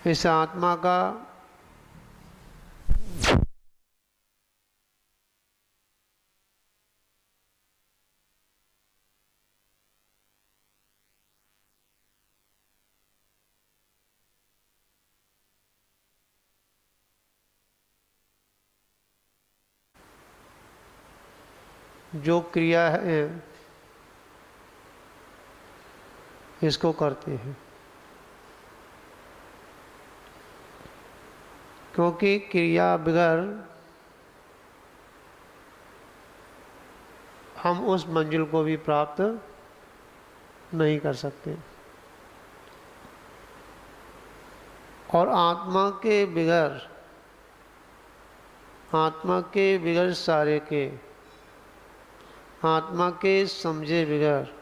इस आत्मा का जो क्रिया है इसको करते हैं, क्योंकि क्रिया बगैर हम उस मंजिल को भी प्राप्त नहीं कर सकते। और आत्मा के बगैर सारे के आत्मा के समझे बगैर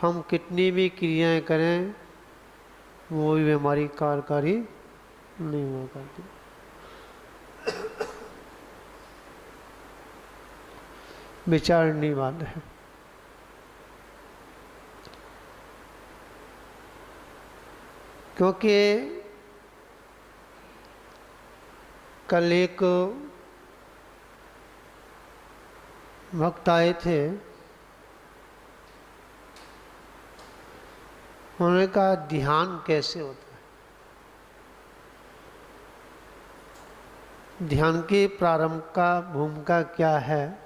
हम कितनी भी क्रियाएं करें वो भी हमारी कारकारी नहीं हुआ करती। विचारनीय बात है। क्योंकि कल एक वक्त आए थे, उन्होंने कहा ध्यान कैसे होता है, ध्यान की प्रारंभ का भूमिका क्या है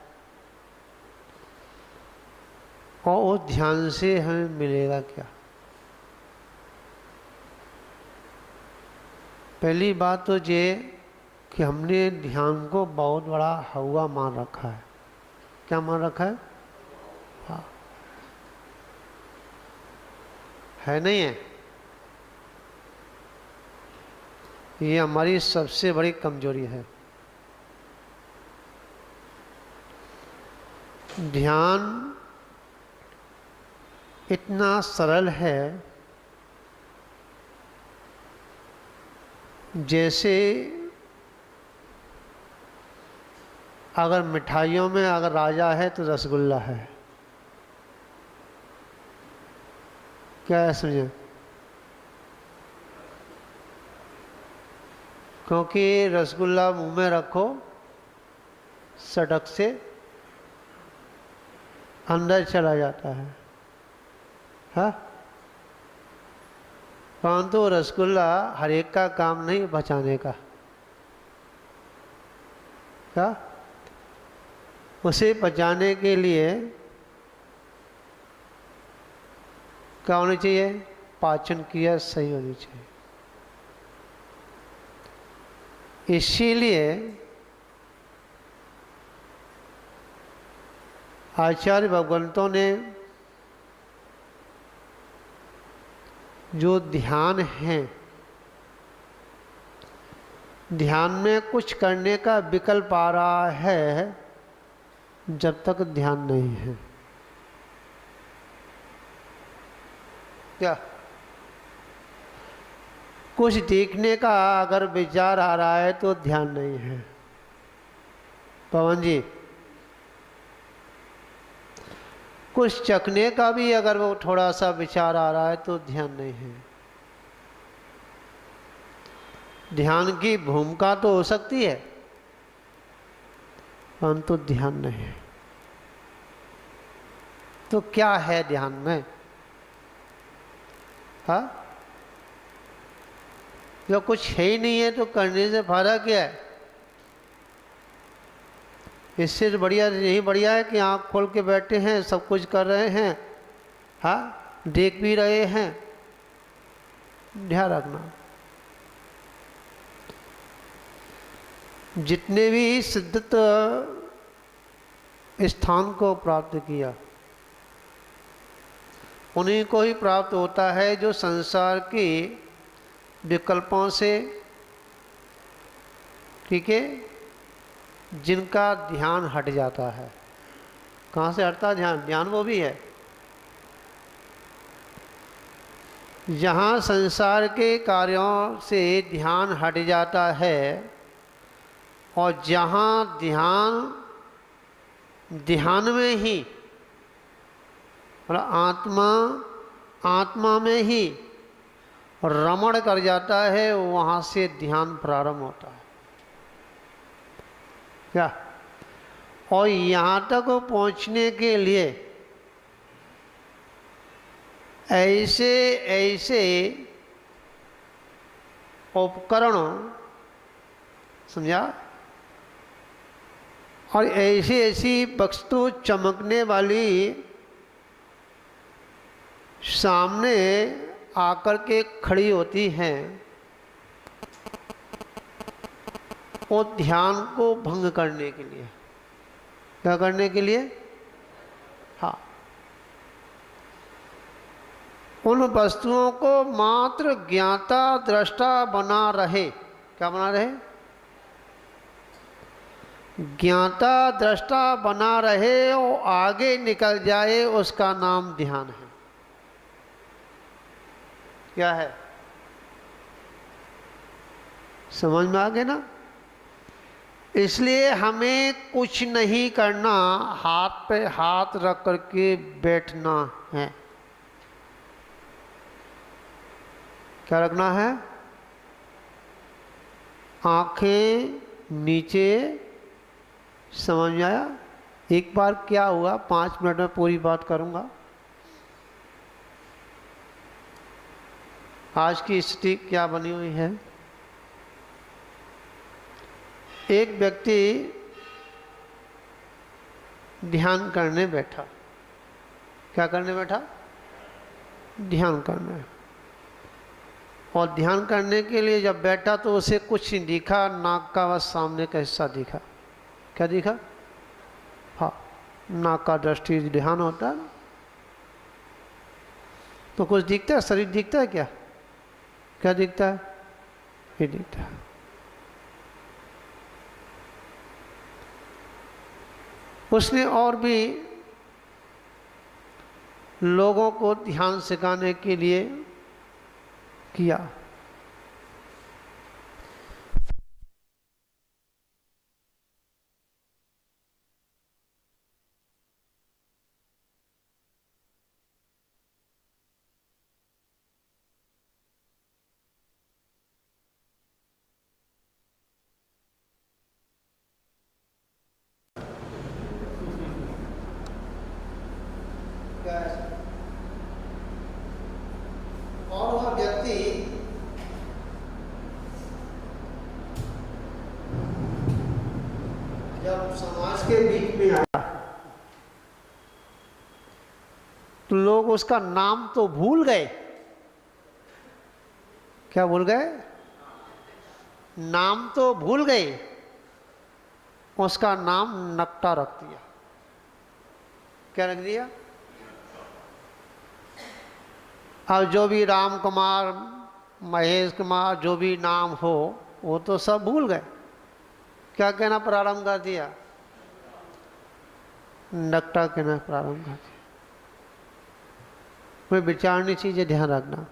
और उस ध्यान से हमें मिलेगा क्या। पहली बात तो ये कि हमने ध्यान को बहुत बड़ा हवा मान रखा है। क्या मान रखा है? हाँ, है नहीं है? ये हमारी सबसे बड़ी कमजोरी है। ध्यान इतना सरल है जैसे अगर मिठाइयों में अगर राजा है तो रसगुल्ला है। क्या है समझे? क्योंकि रसगुल्ला मुंह में रखो सटक से अंदर चला जाता है, हाँ? परंतु रसगुल्ला हर एक का काम नहीं बचाने का। क्या? उसे पचाने के लिए क्या होनी चाहिए? पाचन क्रिया सही होनी चाहिए। इसीलिए आचार्य भगवंतों ने जो ध्यान है, ध्यान में कुछ करने का विकल्प आ रहा है जब तक ध्यान नहीं है। क्या? कुछ देखने का अगर विचार आ रहा है तो ध्यान नहीं है। पवन जी, कुछ चखने का भी अगर वो थोड़ा सा विचार आ रहा है तो ध्यान नहीं है। ध्यान की भूमिका तो हो सकती है परंतु ध्यान नहीं है। तो क्या है ध्यान में? हाँ, जो कुछ है ही नहीं है तो करने से फायदा क्या है? इससे तो बढ़िया यही बढ़िया है कि आँख खोल के बैठे हैं, सब कुछ कर रहे हैं, हाँ, देख भी रहे हैं। ध्यान रखना, जितने भी सिद्धत स्थान को प्राप्त किया उन्हीं को ही प्राप्त होता है जो संसार के विकल्पों से, ठीक है, जिनका ध्यान हट जाता है। कहाँ से हटता है ध्यान? ध्यान वो भी है जहाँ संसार के कार्यों से ध्यान हट जाता है और जहाँ ध्यान में ही और आत्मा में ही रमण कर जाता है, वहाँ से ध्यान प्रारंभ होता है क्या। और यहाँ तक पहुँचने के लिए ऐसे ऐसे उपकरण, समझा, और ऐसी ऐसी वस्तु चमकने वाली सामने आकर के खड़ी होती हैं, वो ध्यान को भंग करने के लिए। क्या करने के लिए? हाँ, उन वस्तुओं को मात्र ज्ञाता दृष्टा बना रहे। क्या बना रहे? ज्ञाता दृष्टा बना रहे और आगे निकल जाए, उसका नाम ध्यान है। क्या है? समझ में आ गया ना? इसलिए हमें कुछ नहीं करना, हाथ पे हाथ रख करके बैठना है। क्या रखना है? आंखें नीचे। समझ में आया? एक बार क्या हुआ, 5 मिनट में पूरी बात करूंगा। आज की स्थिति क्या बनी हुई है? एक व्यक्ति ध्यान करने बैठा। क्या करने बैठा? ध्यान करने। और ध्यान करने के लिए जब बैठा तो उसे कुछ नहीं दिखा, नाक का बस सामने का हिस्सा दिखा। क्या दिखा? हाँ, नाक का दृष्टि ध्यान होता है। तो कुछ दिखता है? शरीर दिखता है क्या? क्या दिखता है? ये दिखता है। उसने और भी लोगों को ध्यान सिखाने के लिए किया। और वह व्यक्ति जब समाज के बीच में आया तो लोग उसका नाम तो भूल गए। क्या भूल गए? नाम तो भूल गए, उसका नाम नकटा रख दिया। क्या रख दिया? अब जो भी राम कुमार, महेश कुमार, जो भी नाम हो, वो तो सब भूल गए। क्या कहना प्रारंभ कर दिया? नकटा कहना प्रारंभ कर दिया। कोई विचारनी चीजें ध्यान रखना।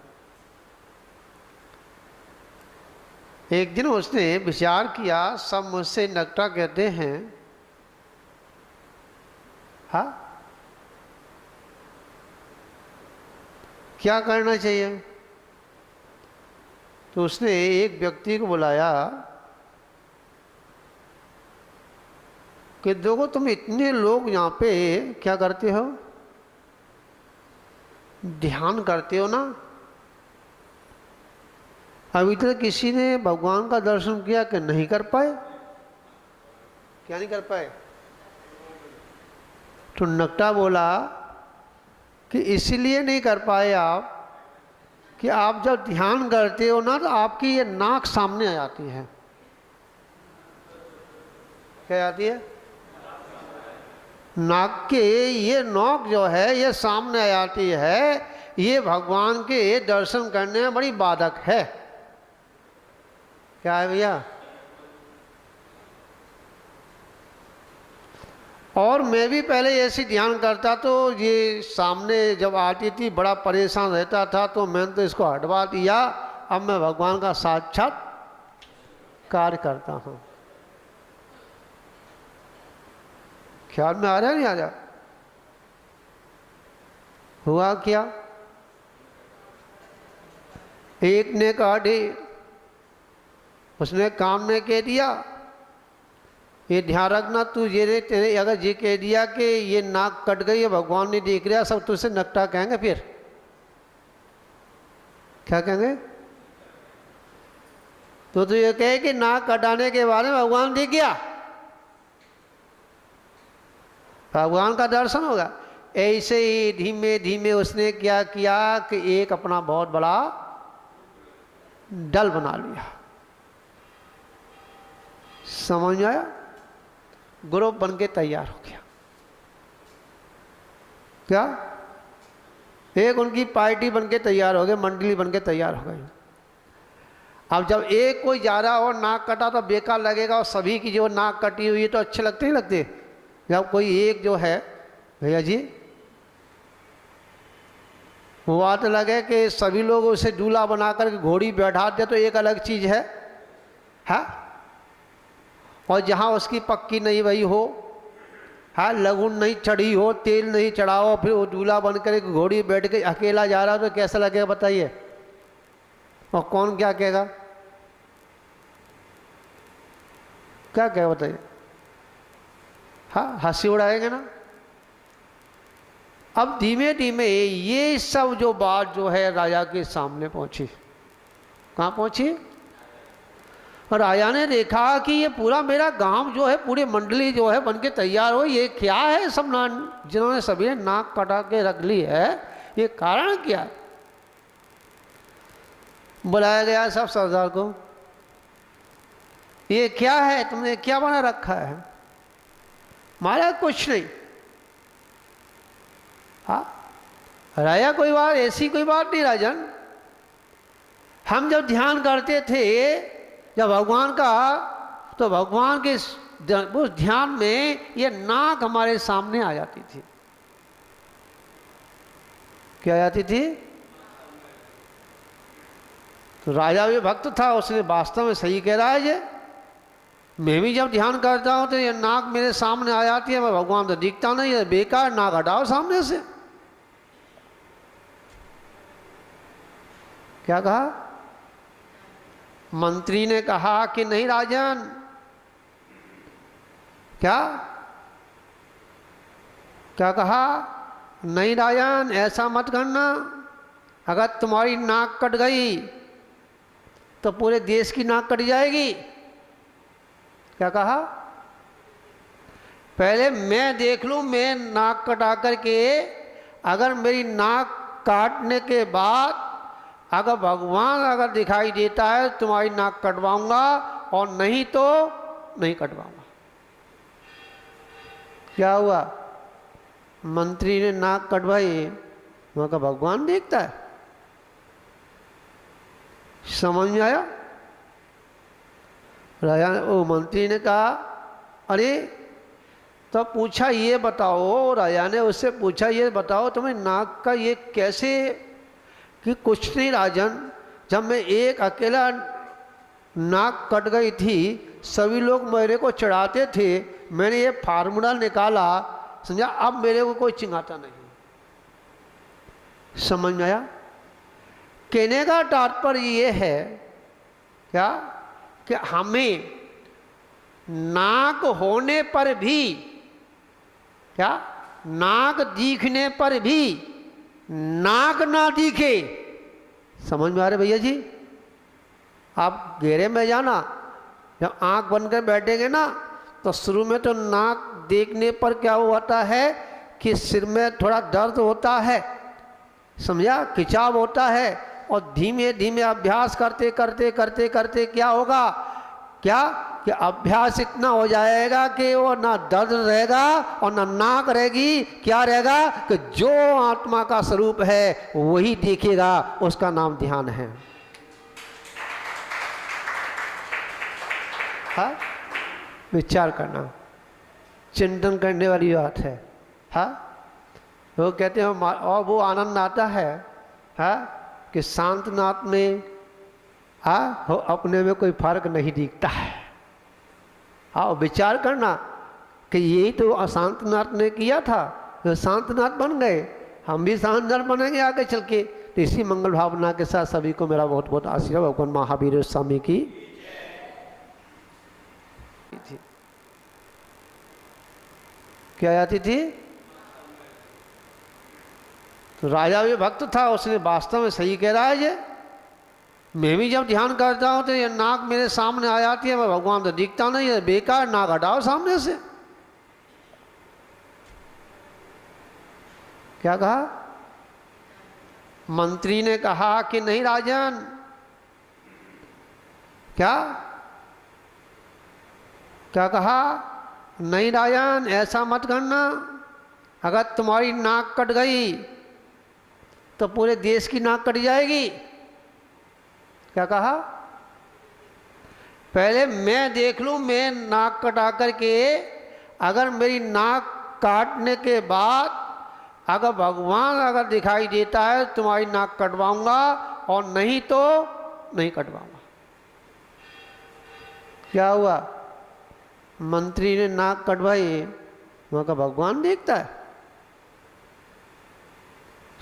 एक दिन उसने विचार किया, सब मुझसे नकटा कहते हैं, हाँ, क्या करना चाहिए? तो उसने एक व्यक्ति को बुलाया कि देखो, तुम इतने लोग यहाँ पे क्या करते हो? ध्यान करते हो ना। अभी तक किसी ने भगवान का दर्शन किया कि नहीं कर पाए? क्या नहीं कर पाए? तो नकटा बोला कि इसलिए नहीं कर पाए आप कि आप जब ध्यान करते हो ना तो आपकी ये नाक सामने आ जाती है। क्या आती है? नाक के ये नोक जो है ये सामने आ जाती है। ये भगवान के दर्शन करने में बड़ी बाधक है। क्या है भैया? और मैं भी पहले ऐसी ध्यान करता तो ये सामने जब आती थी बड़ा परेशान रहता था, तो मैंने तो इसको हटवा दिया। अब मैं भगवान का साक्षात कार्य करता हूँ। ख्याल में आ रहा है नहीं आ रहा? हुआ क्या? एक ने कहा उसने काम ने कह दिया, ये ध्यान रखना तू ये तेरे अगर ये कह दिया कि ये नाक कट गई है भगवान नहीं देख रहा, सब तुझसे नकटा कहेंगे। फिर क्या कहेंगे? तो तू ये कहे कि नाक कटाने के बारे में भगवान दिख गया, भगवान का दर्शन होगा। ऐसे ही धीमे धीमे उसने क्या किया कि एक अपना बहुत बड़ा डल बना लिया। समझ में आया? ग्रुप बन के तैयार हो गया। क्या? एक उनकी पार्टी बन के तैयार हो गए, मंडली बन के तैयार हो गई। अब जब एक कोई जा रहा हो नाक कटा तो बेकार लगेगा, और सभी की जो नाक कटी हुई है तो अच्छे लगते ही लगते। जब कोई एक जो है भैया जी वो बात लगे कि सभी लोग उसे दूल्हा बना कर घोड़ी बैठा दे तो एक अलग चीज है, और जहाँ उसकी पक्की नहीं भई हो, लगुन नहीं चढ़ी हो, तेल नहीं चढ़ा हो, फिर वो दूल्हा बनकर एक घोड़ी बैठ के अकेला जा रहा हो तो कैसा लगेगा बताइए? और कौन क्या कहेगा? क्या कहेगा बताइए? हंसी उड़ाएंगे ना। अब धीमे धीमे ये सब जो बात जो है राजा के सामने पहुंची। कहाँ पहुंची? और राजा ने देखा कि ये पूरा मेरा गांव जो है, पूरी मंडली जो है बन के तैयार हो, ये क्या है सब जिन्होंने सभी ने नाक कटा के रख ली है, ये कारण क्या है? बुलाया गया सब सरदार को, ये क्या है, तुमने क्या बना रखा है? महाराज कुछ नहीं। राजा कोई बात ऐसी कोई बात नहीं राजन, हम जब ध्यान करते थे जब भगवान का, तो भगवान के उस ध्यान में ये नाक हमारे सामने आ जाती थी। क्या आ जाती थी? तो राजा भी भक्त था, उसने वास्तव में सही कह रहा है ये, मैं भी जब ध्यान करता हूं तो ये नाक मेरे सामने आ जाती है, मैं भगवान तो दिखता नहीं है, बेकार, नाक हटाओ सामने से। क्या कहा? मंत्री ने कहा कि नहीं राजन, क्या क्या कहा? नहीं राजन, ऐसा मत करना, अगर तुम्हारी नाक कट गई तो पूरे देश की नाक कट जाएगी। क्या कहा? पहले मैं देख लूं, मैं नाक कटा करके, अगर मेरी नाक काटने के बाद अगर भगवान अगर दिखाई देता है तुम्हारी नाक कटवाऊंगा, और नहीं तो नहीं कटवाऊंगा। क्या हुआ? मंत्री ने नाक कटवाई, वहां का भगवान देखता है। समझ में आया? राजा वो मंत्री ने कहा अरे, तो पूछा ये बताओ, राजा ने उससे पूछा ये बताओ तुम्हें नाक का ये कैसे? कि कुछ नहीं राजन, जब मैं एक अकेला नाक कट गई थी, सभी लोग मेरे को चढ़ाते थे, मैंने ये फार्मूला निकाला, समझा, अब मेरे को कोई चिंगाता नहीं। समझ में आया? कहने का तात्पर्य ये है क्या कि हमें नाक होने पर भी, क्या नाक दिखने पर भी नाक ना दिखे। समझ में आ रहे भैया जी? आप घेरे में जाना, जब आंख बंद कर बैठेंगे ना तो शुरू में तो नाक देखने पर क्या होता है कि सिर में थोड़ा दर्द होता है, समझा, खिंचाव होता है, और धीमे धीमे अभ्यास करते करते करते करते क्या होगा, क्या कि अभ्यास इतना हो जाएगा कि वो ना दर्द रहेगा और ना नाक रहेगी। क्या रहेगा कि जो आत्मा का स्वरूप है वही दिखेगा, उसका नाम ध्यान है। हाँ, विचार करना, चिंतन करने वाली बात है। हाँ, वो कहते हैं और वो आनंद आता है, हाँ, कि शांत नाथ में अपने में कोई फर्क नहीं दिखता है। हाँ, विचार करना कि यही तो अशांतनाथ ने किया था, जो शांतनाथ बन गए, हम भी शांतनाथ बनेंगे आगे चल के। तो इसी मंगल भावना के साथ सभी को मेरा बहुत बहुत आशीर्वाद। भगवान महावीर स्वामी की क्या आती थी? तो राजा भी भक्त था, उसने वास्तव में सही कह रहा है ये। मैं भी जब ध्यान करता हूँ तो ये नाक मेरे सामने आ जाती है, मैं भगवान तो दिखता नहीं है, बेकार, नाक हटाओ सामने से। क्या कहा? मंत्री ने कहा कि नहीं राजन, क्या क्या कहा? नहीं राजन, ऐसा मत करना, अगर तुम्हारी नाक कट गई तो पूरे देश की नाक कट जाएगी। क्या कहा? पहले मैं देख लूं, मैं नाक कटा करके, अगर मेरी नाक काटने के बाद अगर भगवान अगर दिखाई देता है तुम्हारी नाक कटवाऊंगा, और नहीं तो नहीं कटवाऊंगा। क्या हुआ? मंत्री ने नाक कटवाई, वहां का भगवान देखता है।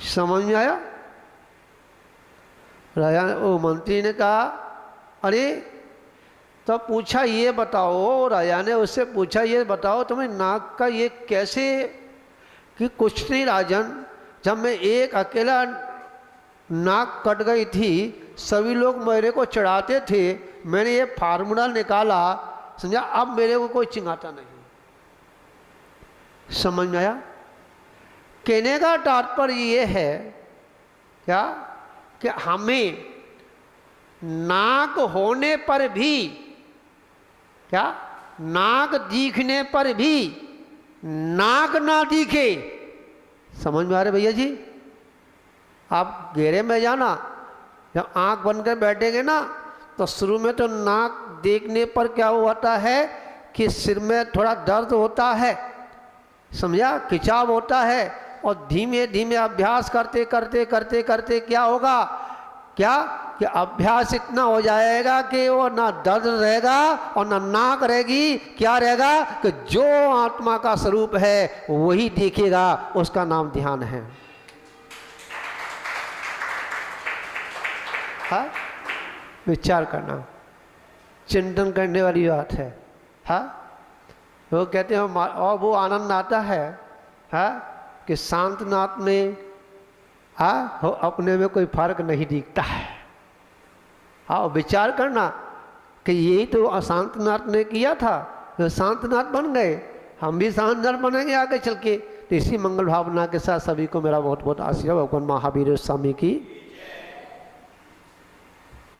समझ में आया? राजा वो मंत्री ने कहा अरे, तो पूछा ये बताओ, राजा ने उससे पूछा ये बताओ तुम्हें नाक का ये कैसे? कि कुछ नहीं राजन, जब मैं एक अकेला नाक कट गई थी, सभी लोग मेरे को चढ़ाते थे, मैंने ये फार्मूला निकाला, समझा, अब मेरे को कोई चिंगाता नहीं। समझ में आया? कहने का तात्पर्य ये है क्या कि हमें नाक होने पर भी, क्या नाक दिखने पर भी नाक ना दिखे। समझ में आ रहे भैया जी? आप घेरे में जाना, जब आंख बंद कर बैठेंगे ना, तो शुरू में तो नाक देखने पर क्या होता है कि सिर में थोड़ा दर्द होता है, समझा, खिंचाव होता है, और धीमे धीमे अभ्यास करते करते करते करते क्या होगा, क्या कि अभ्यास इतना हो जाएगा कि वो ना दर्द रहेगा और ना नाक रहेगी। क्या रहेगा कि जो आत्मा का स्वरूप है वही दिखेगा, उसका नाम ध्यान है। हाँ, विचार करना, चिंतन करने वाली बात है। हाँ, वो कहते हैं, और वो आनंद आता है हाँ कि शांत नाथ में हाँ अपने में कोई फर्क नहीं दिखता है। हाँ, विचार करना कि यही तो अशांतनाथ ने किया था, तो शांतनाथ बन गए, हम भी शांतनाथ बनेंगे आगे चल के। तो इसी मंगल भावना के साथ सभी को मेरा बहुत बहुत आशीर्वाद। भगवान महावीर स्वामी की